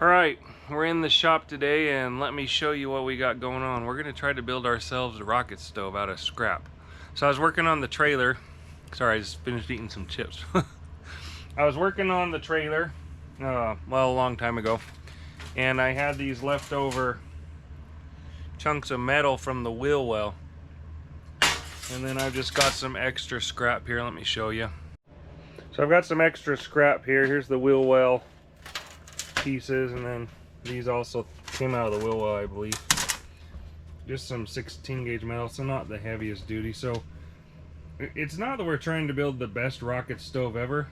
Alright, we're in the shop today and let me show you what we got going on. We're going to try to build ourselves a rocket stove out of scrap. So I was working on the trailer. Sorry, I just finished eating some chips. I was working on the trailer, well, a long time ago. And I had these leftover chunks of metal from the wheel well. And then I've just got some extra scrap here. Let me show you. So I've got some extra scrap here. Here's the wheel well pieces, and then these also came out of the wheel well, I believe. Just some 16 gauge metal, so not the heaviest duty. So it's not that we're trying to build the best rocket stove ever.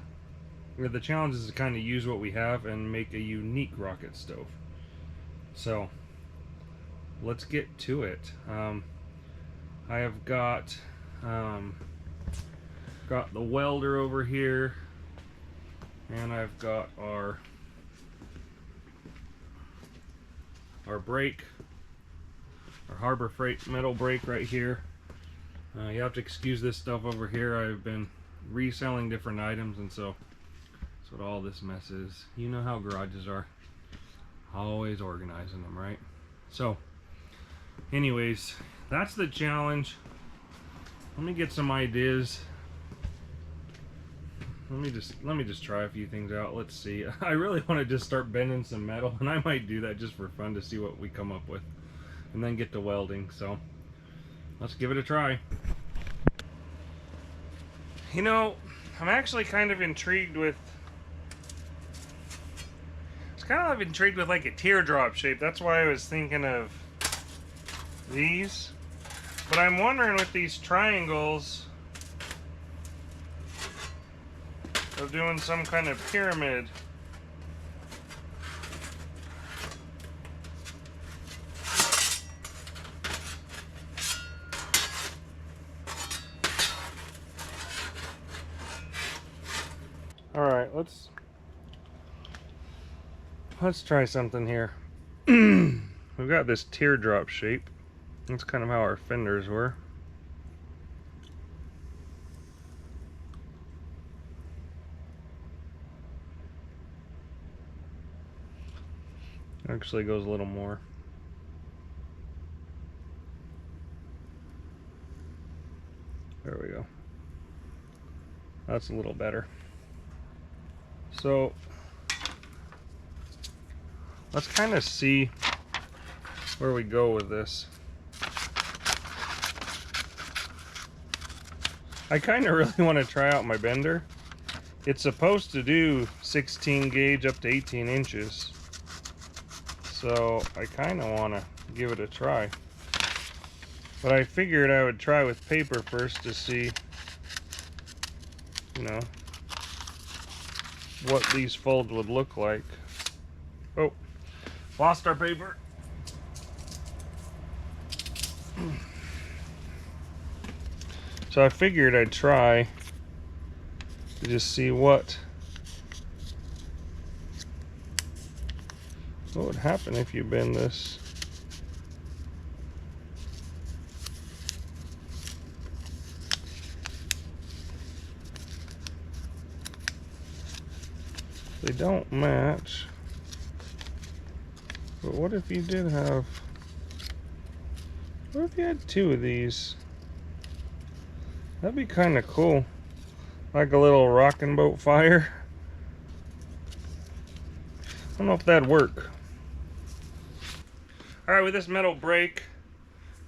The challenge is to kind of use what we have and make a unique rocket stove. So let's get to it. I have got the welder over here, and I've got our brake, our Harbor Freight metal brake right here. You have to excuse this stuff over here. I've been reselling different items, and so that's what all this mess is. You know how garages are, always organizing them, right? So anyways, that's the challenge. Let me get some ideas. Let me just try a few things out. Let's see. I really want to just start bending some metal, and I might do that just for fun to see what we come up with, and then get to welding. So let's give it a try. You know, I'm actually kind of intrigued with. It's kind of intrigued with like a teardrop shape. That's why I was thinking of these. But I'm wondering with these triangles of doing some kind of pyramid. All right, let's try something here. We've got this teardrop shape. That's kind of how our fenders were. Actually goes a little more. There we go. That's a little better. So let's kind of see where we go with this. I kind of really want to try out my bender. It's supposed to do 16 gauge up to 18 inches. So I kind of want to give it a try. But I figured I would try with paper first to see, you know, what these folds would look like. Oh, lost our paper. So I figured I'd try to just see what would happen if you bend this. They don't match. But what if you did have, what if you had two of these? That'd be kind of cool. Like a little rocking boat fire. I don't know if that'd work. Alright, with this metal brake,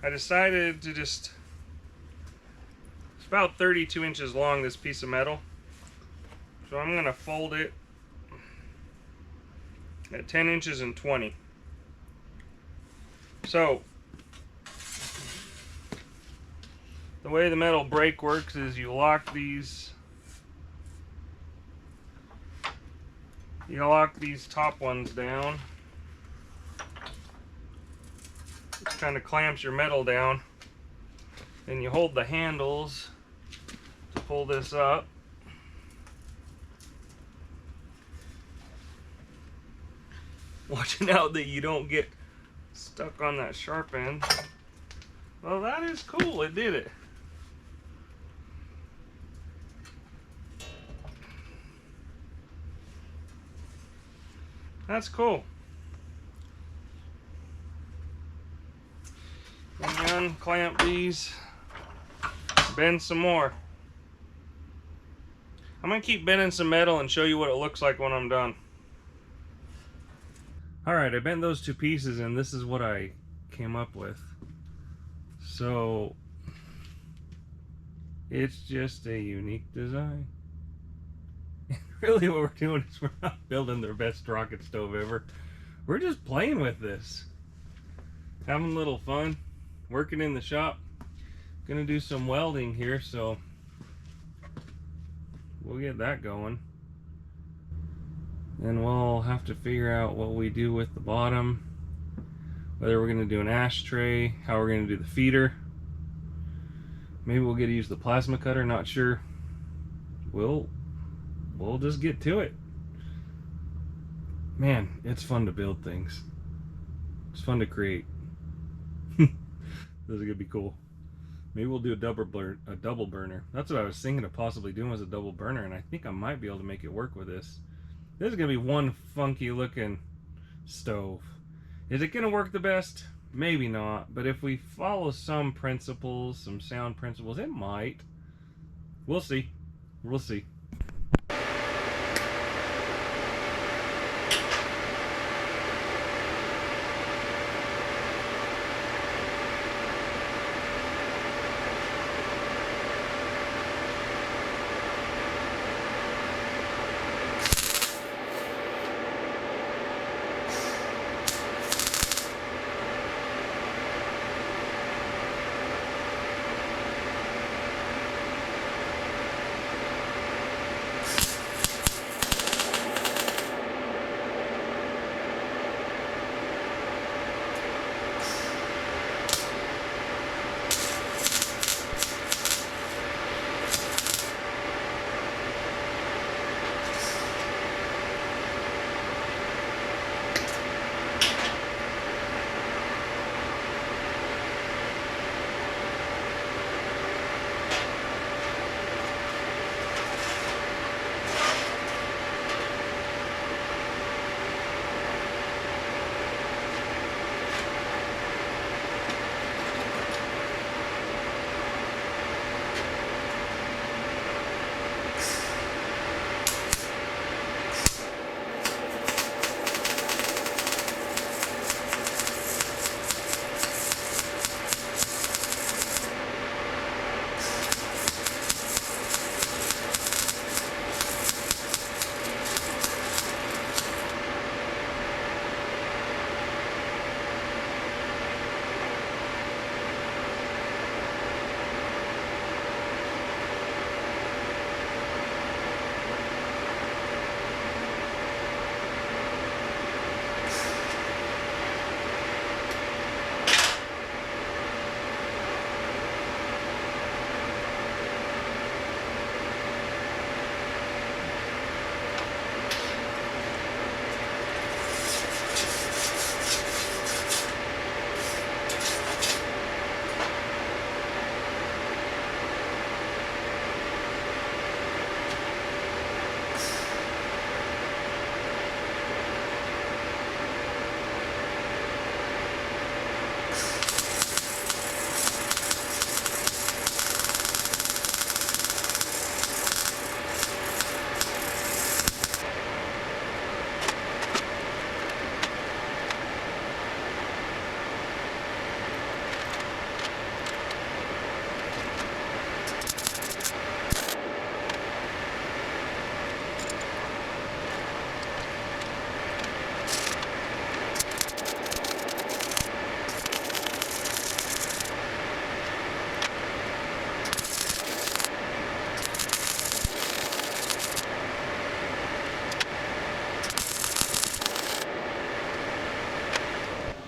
I decided to just, it's about 32 inches long, this piece of metal. So I'm going to fold it at 10 inches and 20. So the way the metal brake works is you lock these top ones down. It kind of clamps your metal down. Then you hold the handles to pull this up. Watching out that you don't get stuck on that sharp end. Well, that is cool. It did it. That's cool. unclamp these, bend some more. I'm gonna keep bending some metal and show you what it looks like when I'm done. Alright, I bent those two pieces and this is what I came up with. So it's just a unique design. Really what we're doing is we're not building their best rocket stove ever. We're just playing with this. Having a little fun. Working in the shop. Gonna do some welding here, so we'll get that going. Then we'll have to figure out what we do with the bottom. Whether we're gonna do an ashtray, how we're gonna do the feeder. Maybe we'll get to use the plasma cutter, not sure. We'll just get to it. Man, it's fun to build things. It's fun to create. This is gonna be cool. Maybe we'll do a double burner. That's what I was thinking of possibly doing, was a double burner, and I think I might be able to make it work with this. This is gonna be one funky looking stove. Is it gonna work the best? Maybe not, but if we follow some principles, some sound principles, it might. We'll see. We'll see.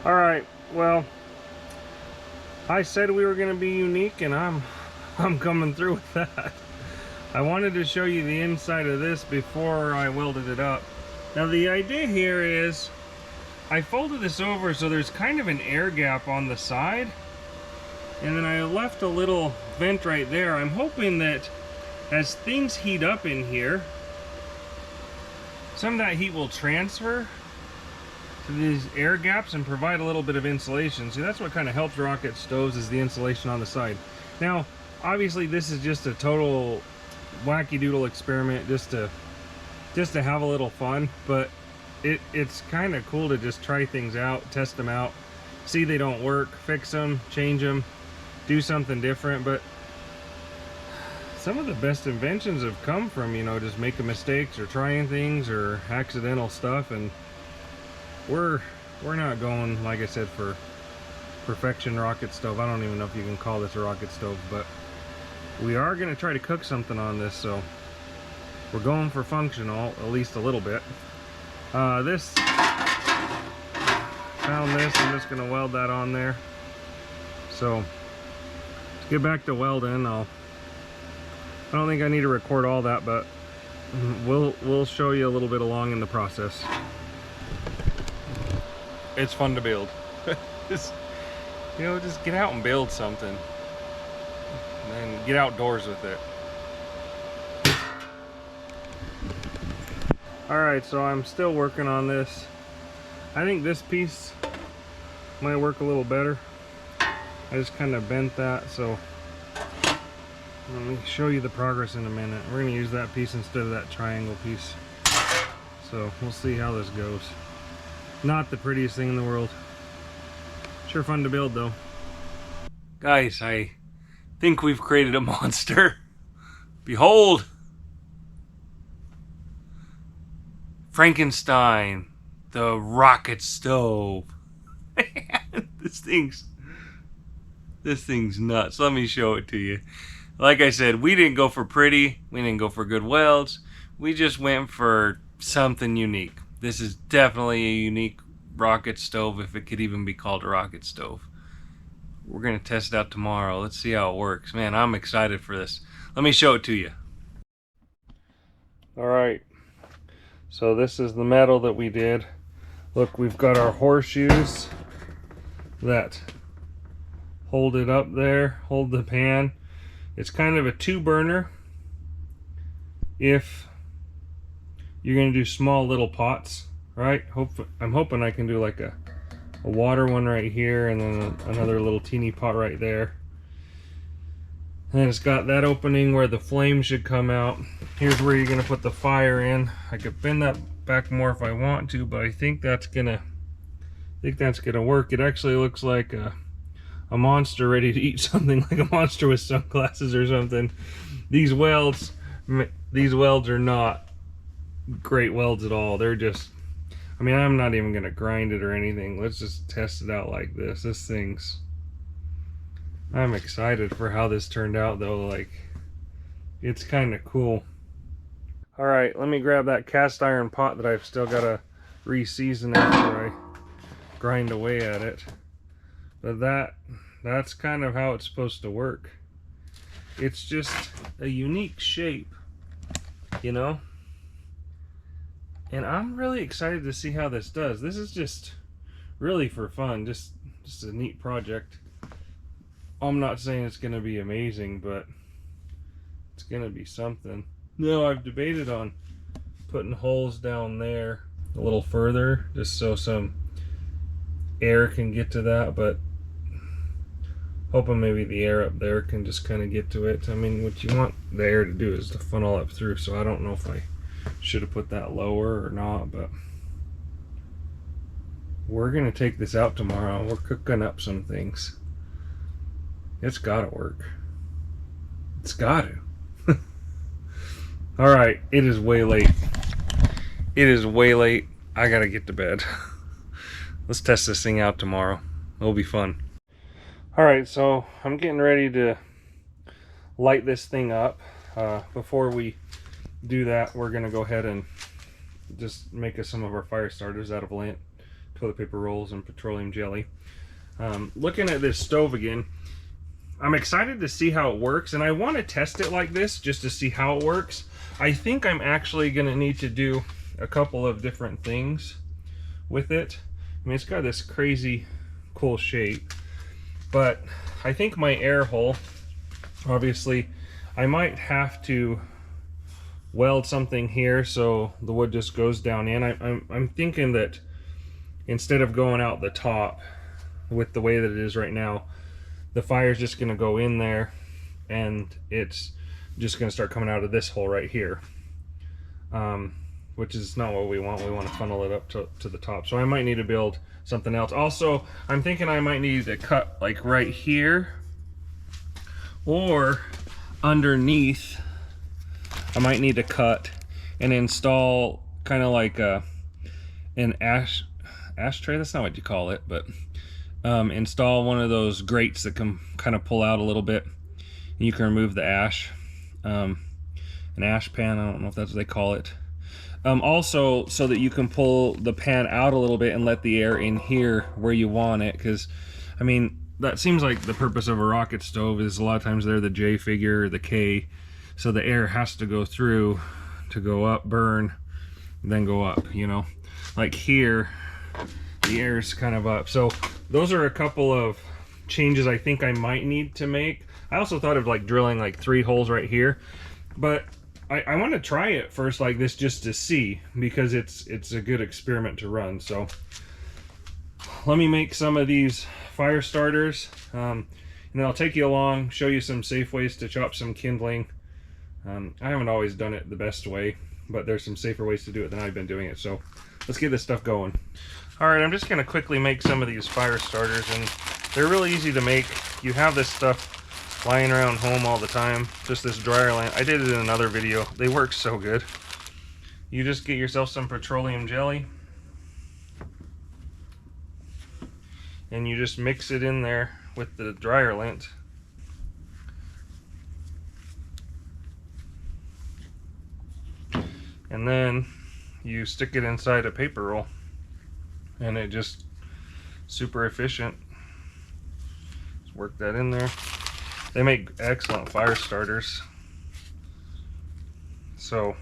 Alright, well, I said we were going to be unique, and I'm coming through with that. I wanted to show you the inside of this before I welded it up. Now the idea here is, I folded this over so there's kind of an air gap on the side, and then I left a little vent right there. I'm hoping that as things heat up in here, some of that heat will transfer to these air gaps and provide a little bit of insulation. See, that's what kind of helps rocket stoves, is the insulation on the side. Now, obviously this is just a total wacky doodle experiment just to have a little fun, but it's kind of cool to just try things out, test them out, see they don't work, fix them, change them, do something different. But some of the best inventions have come from, you know, just making mistakes or trying things or accidental stuff. And we're not going, like I said, for perfection rocket stove. I don't even know if you can call this a rocket stove, but we are going to try to cook something on this, so we're going for functional, at least a little bit. Found this, I'm just going to weld that on there. So to get back to welding, I don't think I need to record all that, but we'll show you a little bit along in the process. It's fun to build. Just, you know, just get out and build something and get outdoors with it. Alright, so I'm still working on this. I think this piece might work a little better. I just kind of bent that, so let me show you the progress in a minute. We're going to use that piece instead of that triangle piece. So we'll see how this goes. Not the prettiest thing in the world. Sure fun to build though. Guys, I think we've created a monster. Behold! Frankenstein, the rocket stove. This thing's nuts. Let me show it to you. Like I said, we didn't go for pretty. We didn't go for good welds. We just went for something unique. This is definitely a unique rocket stove, if it could even be called a rocket stove. We're going to test it out tomorrow. Let's see how it works. Man, I'm excited for this. Let me show it to you. Alright. So this is the metal that we did. Look, we've got our horseshoes that hold it up there, hold the pan. It's kind of a 2-burner if you're going to do small little pots, right? I'm hoping I can do like a water one right here and then another little teeny pot right there. And it's got that opening where the flame should come out. Here's where you're going to put the fire in. I could bend that back more if I want to, but I think that's gonna work. It actually looks like a monster ready to eat something, like a monster with sunglasses or something. These welds are not great welds at all. They're just, I mean, I'm not even gonna grind it or anything. Let's just test it out like this. I'm excited for how this turned out though. Like, it's kind of cool. All right, let me grab that cast iron pot that I've still got to re-season after I grind away at it. But that's kind of how it's supposed to work. It's just a unique shape, you know? And I'm really excited to see how this does. This is just really for fun, just a neat project. I'm not saying it's going to be amazing, but it's going to be something. No, I've debated on putting holes down there a little further, just so some air can get to that, but hoping maybe the air up there can just kind of get to it. I mean, what you want the air to do is to funnel up through, so I don't know if I should have put that lower or not, but we're going to take this out tomorrow. We're cooking up some things. It's got to work. It's got to. Alright, it is way late. It is way late. I gotta get to bed. Let's test this thing out tomorrow. It'll be fun. Alright, so I'm getting ready to light this thing up. Before we do that, we're gonna go ahead and just make us some of our fire starters out of lint, toilet paper rolls, and petroleum jelly. Looking at this stove again, I'm excited to see how it works, and I want to test it like this just to see how it works. I think I'm actually going to need to do a couple of different things with it. I mean, it's got this crazy cool shape, but I think my air hole, obviously, I might have to weld something here so the wood just goes down in. I'm thinking that instead of going out the top with the way that it is right now, the fire's just going to go in there and it's just going to start coming out of this hole right here, which is not what we want. We want to funnel it up to the top. So I might need to build something else. Also, I'm thinking I might need to cut like right here, or underneath I might need to cut and install kind of like an ashtray. That's not what you call it, but install one of those grates that can kind of pull out a little bit, and you can remove the ash. An ash pan, I don't know if that's what they call it. Also, so that you can pull the pan out a little bit and let the air in here where you want it, because I mean, that seems like the purpose of a rocket stove is a lot of times they're the J figure or the K, so the air has to go through to go up, burn, then go up, you know. Like here, the air is kind of up. So those are a couple of changes I think I might need to make. I also thought of like drilling like 3 holes right here, but I want to try it first like this just to see, because it's a good experiment to run. So let me make some of these fire starters, and then I'll take you along, show you some safe ways to chop some kindling. I haven't always done it the best way, but there's some safer ways to do it than I've been doing it. So let's get this stuff going. All right, I'm just going to quickly make some of these fire starters, and they're really easy to make. You have this stuff lying around home all the time, just this dryer lamp. I did it in another video. They work so good. You just get yourself some petroleum jelly, and you just mix it in there with the dryer lint. And then you stick it inside a paper roll, and it just super efficient. Just work that in there. They make excellent fire starters. So,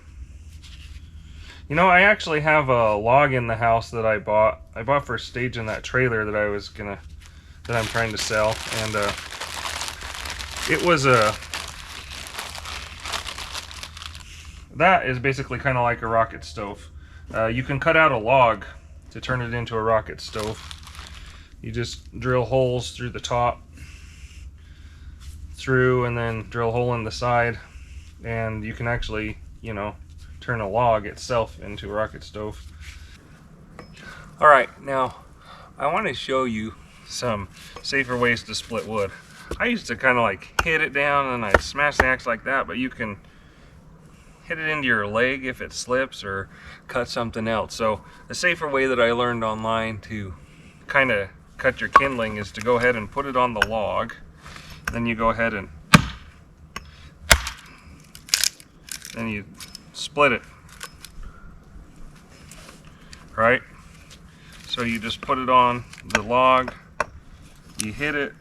you know, I actually have a log in the house that I bought for staging that trailer that I'm trying to sell, and it was that is basically kind of like a rocket stove. You can cut out a log to turn it into a rocket stove. You just drill holes through the top, and then drill a hole in the side, and you can actually, you know, turn a log itself into a rocket stove. All right, now I want to show you some safer ways to split wood. I used to kind of like hit it down and I'd smash the axe like that, but you can hit it into your leg if it slips, or cut something else. So the safer way that I learned online to kind of cut your kindling is to go ahead and put it on the log. Then you go ahead and then you split it, right? So you just put it on the log, you hit it,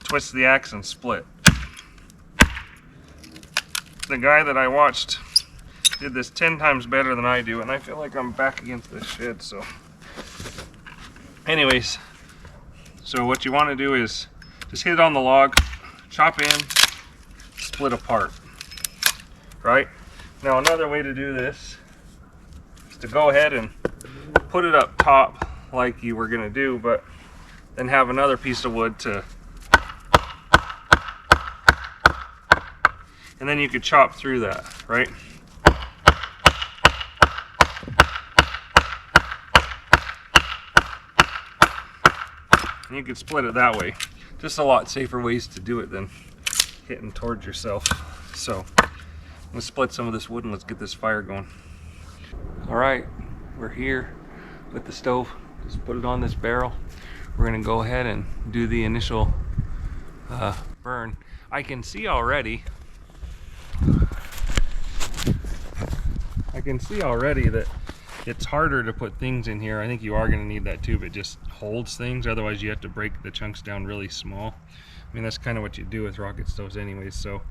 twist the axe and split. The guy that I watched did this 10 times better than I do, and I feel like I'm back against this shed. So anyways, so what you want to do is just hit it on the log, chop in, split apart, right? Now another way to do this is to go ahead and put it up top like you were going to do, but then have another piece of wood to, and then you could chop through that, right? And you could split it that way. Just a lot safer ways to do it than hitting towards yourself. So let's split some of this wood and let's get this fire going. All right, we're here with the stove. Just put it on this barrel. We're gonna go ahead and do the initial burn. I can see already that it's harder to put things in here. I think you are going to need that tube. It just holds things. Otherwise you have to break the chunks down really small. I mean, that's kind of what you do with rocket stoves anyways. So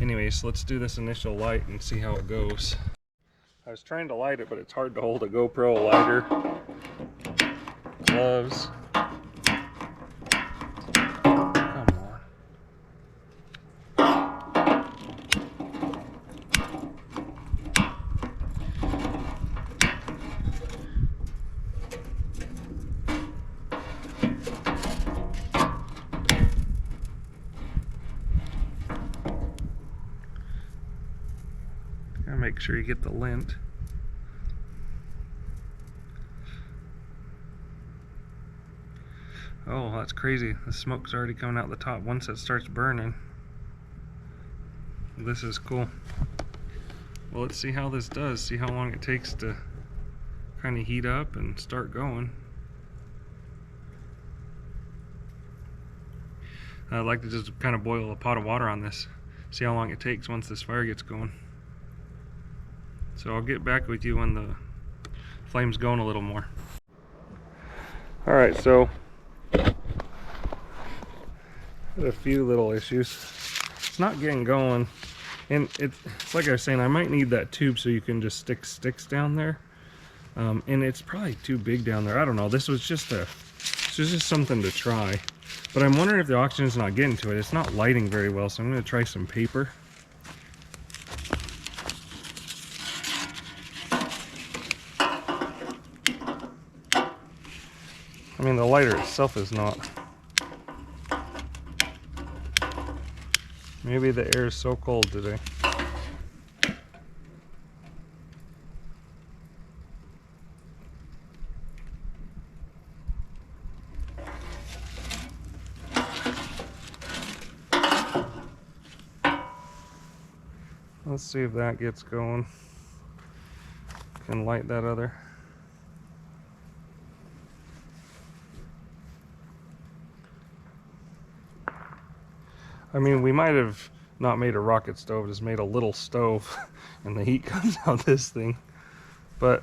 anyways, let's do this initial light and see how it goes. I was trying to light it, but it's hard to hold a GoPro lighter. Gloves. make sure you get the lint. Oh, that's crazy. The smoke's already coming out the top once it starts burning. This is cool. Well, let's see how this does. See how long it takes to kind of heat up and start going. I'd like to just kind of boil a pot of water on this. See how long it takes once this fire gets going. So I'll get back with you when the flame's going a little more. Alright, so a few little issues. It's not getting going, and it's like I was saying, I might need that tube so you can just stick sticks down there, and it's probably too big down there. I don't know. This was just something to try, but I'm wondering if the oxygen's not getting to it. It's not lighting very well, so I'm going to try some paper. I mean, the lighter itself is not. Maybe the air is so cold today. Let's see if that gets going. Can light that other. I mean, we might have not made a rocket stove, just made a little stove and the heat comes out this thing. But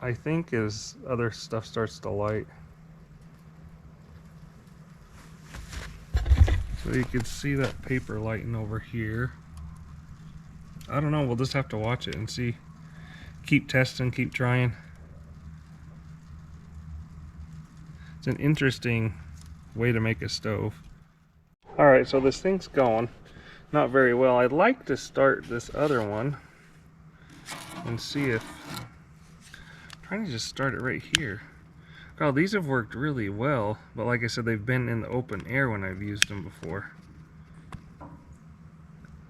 I think as other stuff starts to light. So you can see that paper lighting over here. I don't know, we'll just have to watch it and see. Keep testing, keep trying. It's an interesting way to make a stove. Alright, so this thing's going not very well. I'd like to start this other one and see if... I'm trying to just start it right here. God, these have worked really well, but like I said, they've been in the open air when I've used them before.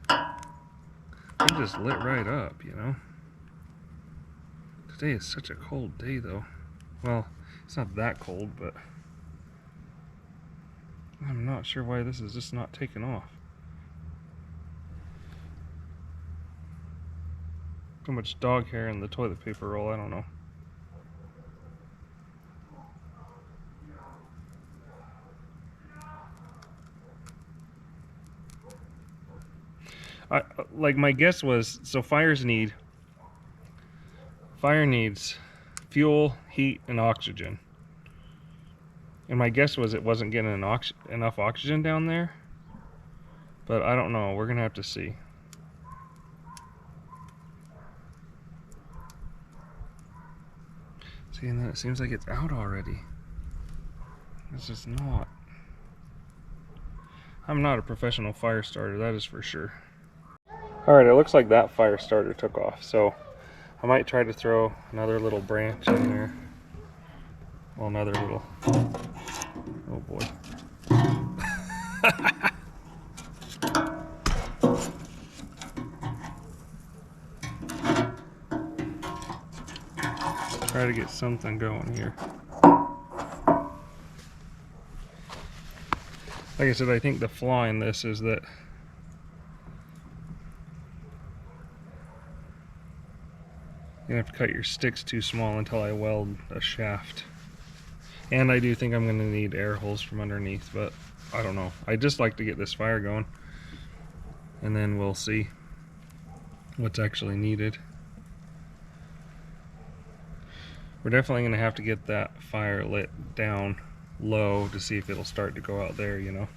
They just lit right up, you know? Today is such a cold day, though. Well, it's not that cold, but I'm not sure why this is just not taking off. Too much dog hair in the toilet paper roll, I don't know. Like my guess was, so fire needs fuel, heat, and oxygen. And my guess was it wasn't getting enough oxygen down there. But I don't know, we're gonna have to see. See, and then it seems like it's out already. It's just not. I'm not a professional fire starter, that is for sure. Alright, it looks like that fire starter took off, so I might try to throw another little branch in there. Well, another little... Oh boy. Try to get something going here. Like I said, I think the flaw in this is that you're gonna have to cut your sticks too small until I weld a shaft. And I do think I'm gonna need air holes from underneath, but I don't know. I just like to get this fire going, and then we'll see what's actually needed. We're definitely gonna have to get that fire lit down low to see if it'll start to go out there, you know.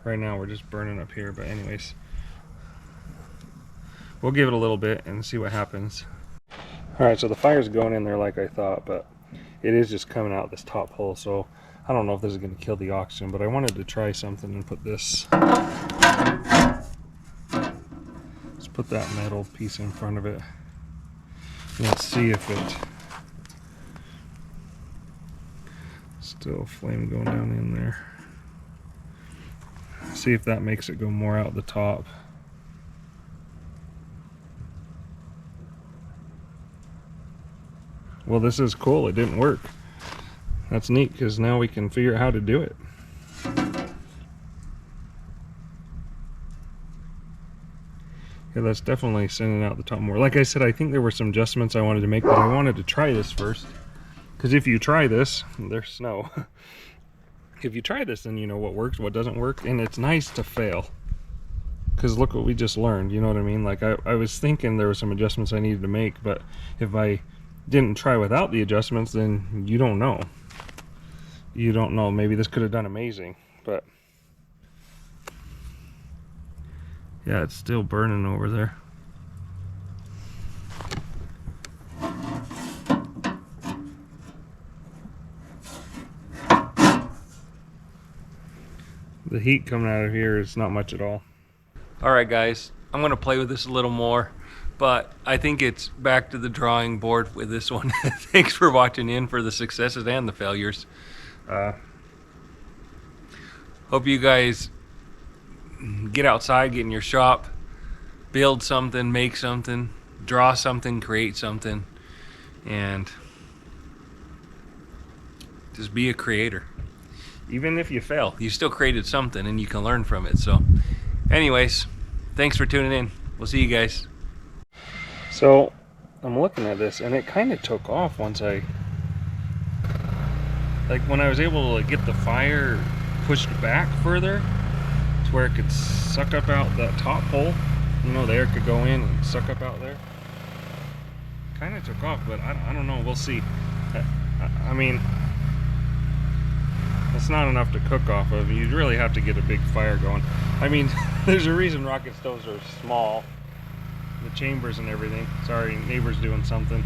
Right now we're just burning up here, but anyways, we'll give it a little bit and see what happens. Alright, so the fire's going in there like I thought, but it is just coming out this top hole, so I don't know if this is going to kill the oxygen, but I wanted to try something and put this, let's put that metal piece in front of it. Let's see if it still flame going down in there. See if that makes it go more out the top. Well, this is cool. It didn't work. That's neat because now we can figure out how to do it. Yeah, that's definitely sending out the top more. Like I said, I think there were some adjustments I wanted to make, but I wanted to try this first. Because if you try this, there's snow. If you try this, then you know what works, what doesn't work, and it's nice to fail. Because look what we just learned, you know what I mean? Like I was thinking there were some adjustments I needed to make, but if I didn't try without the adjustments, then you don't know. You don't know. Maybe this could have done amazing, but yeah, it's still burning over there. The heat coming out of here is not much at all. Alright guys, I'm going to play with this a little more, but I think it's back to the drawing board with this one. Thanks for watching in for the successes and the failures. Hope you guys get outside, get in your shop, build something, make something, draw something, create something, and just be a creator. Even if you fail, you still created something and you can learn from it. So anyways, thanks for tuning in. We'll see you guys. So I'm looking at this and it kind of took off once when I was able to get the fire pushed back further to where it could suck up out that top hole. You know, the air could go in and suck up out there. Kind of took off, but I don't know. We'll see. I mean, it's not enough to cook off of. You'd really have to get a big fire going. I mean, there's a reason rocket stoves are small. The chambers and everything. Sorry, neighbor's doing something.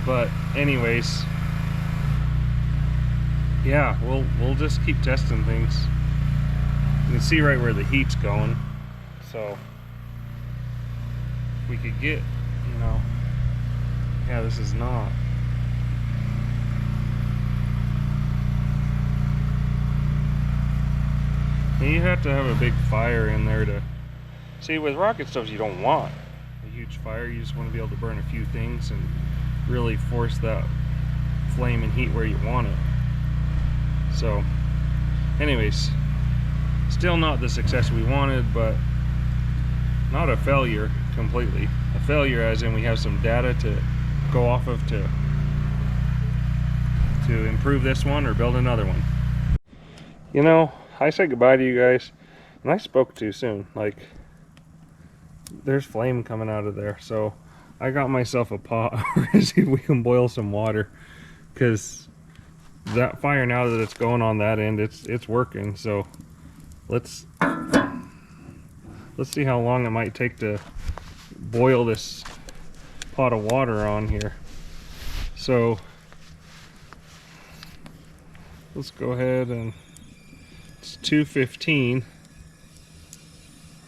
But anyways, yeah, we'll just keep testing things. You can see right where the heat's going. So we could get, you know, yeah, this is not. You have to have a big fire in there to see. With rocket stoves, you don't want a huge fire. You just want to be able to burn a few things and really force that flame and heat where you want it. So anyways, still not the success we wanted, but not a failure completely. A failure as in we have some data to go off of to improve this one or build another one. You know, I said goodbye to you guys, and I spoke too soon. Like, there's flame coming out of there, so I got myself a pot to see if we can boil some water, because that fire, now that it's going on that end, it's working. So let's see how long it might take to boil this pot of water on here. So let's go ahead and it's 2:15.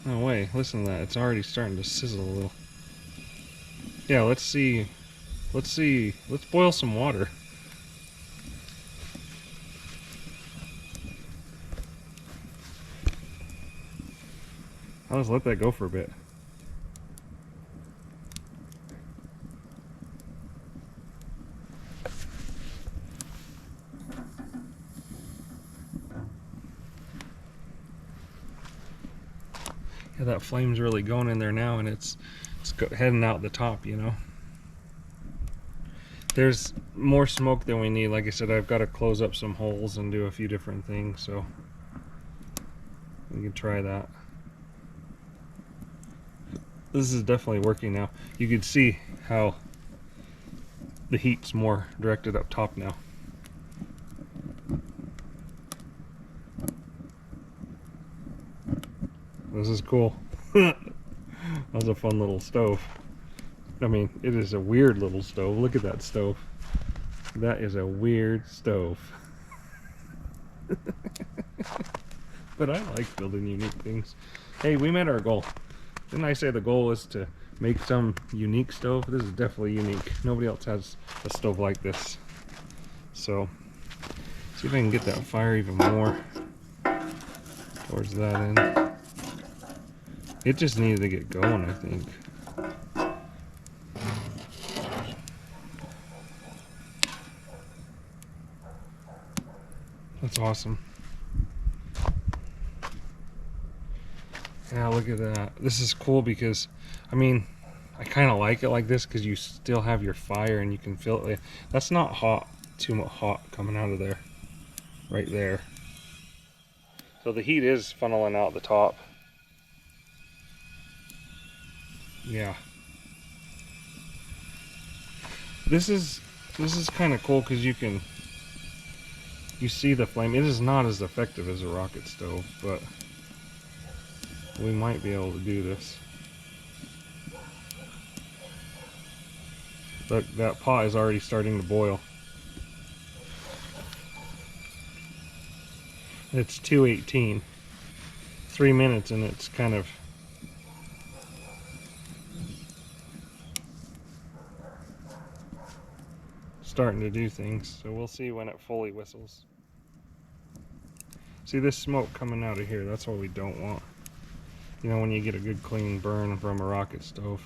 No way, listen to that. It's already starting to sizzle a little. Yeah, let's see. Let's boil some water. I'll just let that go for a bit. Yeah, that flame's really going in there now, and it's heading out the top, you know. There's more smoke than we need. Like I said, I've got to close up some holes and do a few different things, so we can try that. This is definitely working now. You can see how the heat's more directed up top now. This is cool. That was a fun little stove. I mean, it is a weird little stove. Look at that stove. That is a weird stove. But I like building unique things. Hey, we met our goal. Didn't I say the goal is to make some unique stove? This is definitely unique. Nobody else has a stove like this. So, see if I can get that fire even more. towards that end. It just needed to get going, I think. That's awesome. Yeah, look at that. This is cool because, I mean, I kind of like it like this because you still have your fire and you can feel it. That's not hot, too much hot coming out of there, right there. So the heat is funneling out the top. Yeah. This is kind of cool because you see the flame. It is not as effective as a rocket stove, but we might be able to do this. Look, that pot is already starting to boil. It's 2:18. 3 minutes and it's kind of starting to do things. So we'll see when it fully whistles. See this smoke coming out of here? That's what we don't want. You know, when you get a good clean burn from a rocket stove.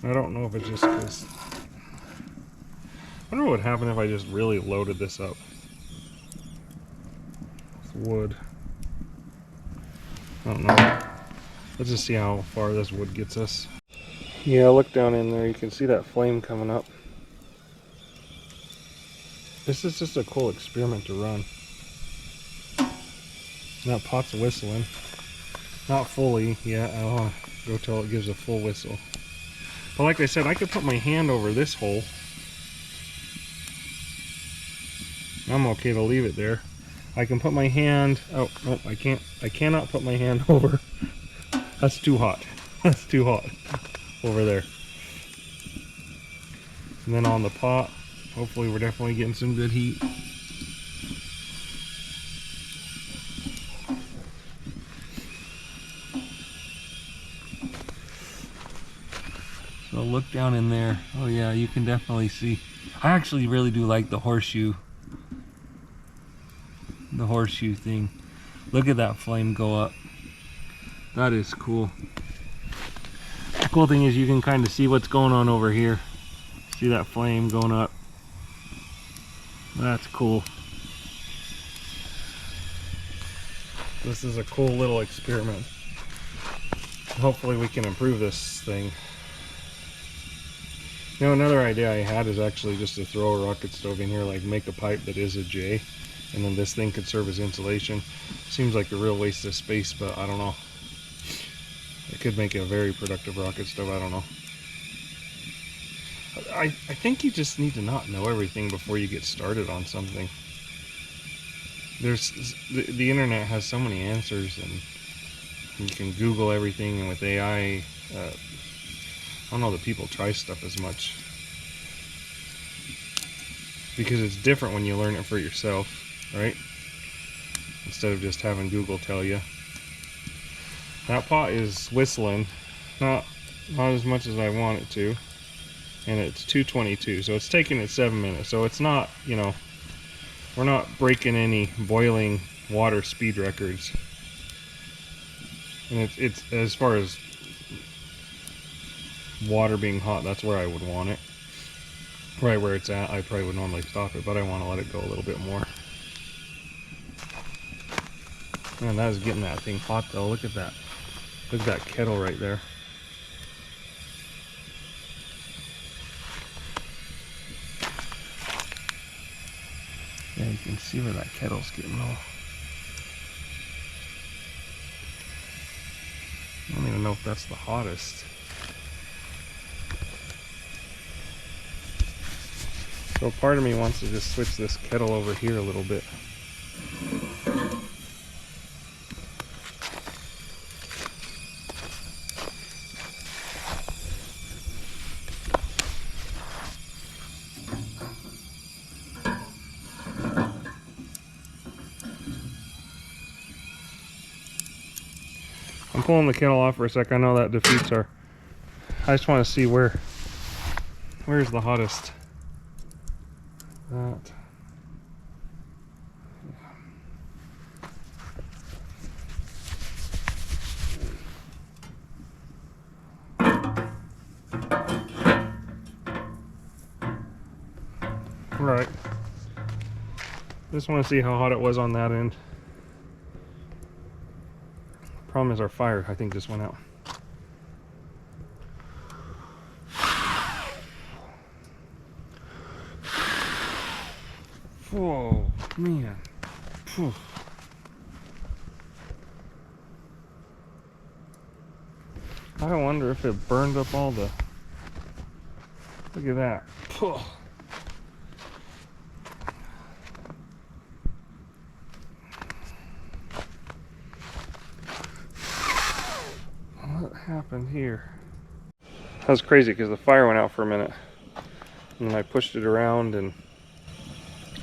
I don't know if it's just because... I wonder what would happen if I just really loaded this up with wood. I don't know. Let's just see how far this wood gets us. Yeah, look down in there. You can see that flame coming up. This is just a cool experiment to run. That pot's whistling. Not fully yet. I want to go till it gives a full whistle. But like I said, I could put my hand over this hole. I'm okay to leave it there. I can put my hand... Oh, no, I can't. I cannot put my hand over. That's too hot. That's too hot over there. And then on the pot, hopefully we're definitely getting some good heat. So look down in there. Oh yeah, you can definitely see. I actually really do like the horseshoe. The horseshoe thing. Look at that flame go up. That is cool. The cool thing is you can kind of see what's going on over here. See that flame going up? That's cool. This is a cool little experiment. Hopefully we can improve this thing. You know, another idea I had is actually just to throw a rocket stove in here, like make a pipe that is a J, and then this thing could serve as insulation. Seems like a real waste of space, but I don't know. It could make a very productive rocket stove, I don't know. I think you just need to not know everything before you get started on something. The internet has so many answers, and you can Google everything, and with AI, I don't know that people try stuff as much. Because it's different when you learn it for yourself, right? Instead of just having Google tell you. That pot is whistling, not as much as I want it to. And it's 2:22, so it's taking it 7 minutes. So it's not, you know, we're not breaking any boiling water speed records. And it's as far as water being hot, that's where I would want it. Right where it's at, I probably would normally stop it, but I want to let it go a little bit more. Man, that is getting that thing hot though. Look at that. Look at that kettle right there. Yeah, you can see where that kettle's getting low. I don't even know if that's the hottest. So part of me wants to just switch this kettle over here a little bit. I'm pulling the kettle off for a sec. I know that defeats our... I just want to see where's the hottest. That. Right. Just want to see how hot it was on that end. Problem is our fire, I think, just went out. Whoa, man. Whew. I wonder if it burned up all the... Look at that. Whew. What happened here? That was crazy because the fire went out for a minute. And then I pushed it around and...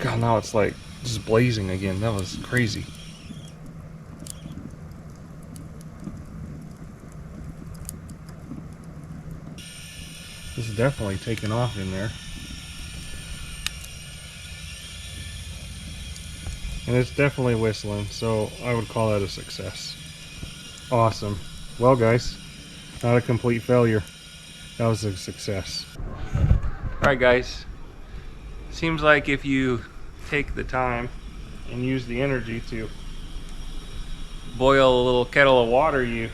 God, now it's like just blazing again. That was crazy. This is definitely taking off in there. And it's definitely whistling, so I would call that a success. Awesome. Well, guys, not a complete failure. That was a success. Alright, guys. Seems like if you take the time and use the energy to boil a little kettle of water, you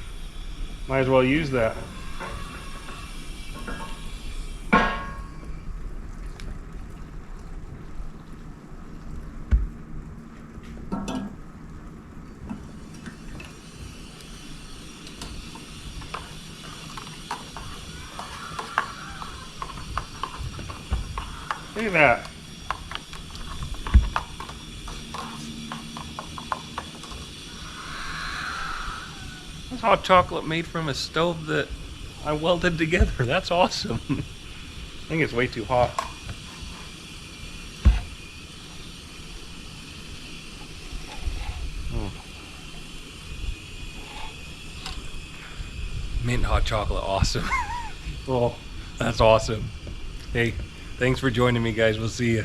might as well use that. Look at that. That's hot chocolate made from a stove that I welded together. That's awesome. I think it's way too hot. Mint hot chocolate, awesome. Oh, that's awesome. Hey, thanks for joining me, guys. We'll see you.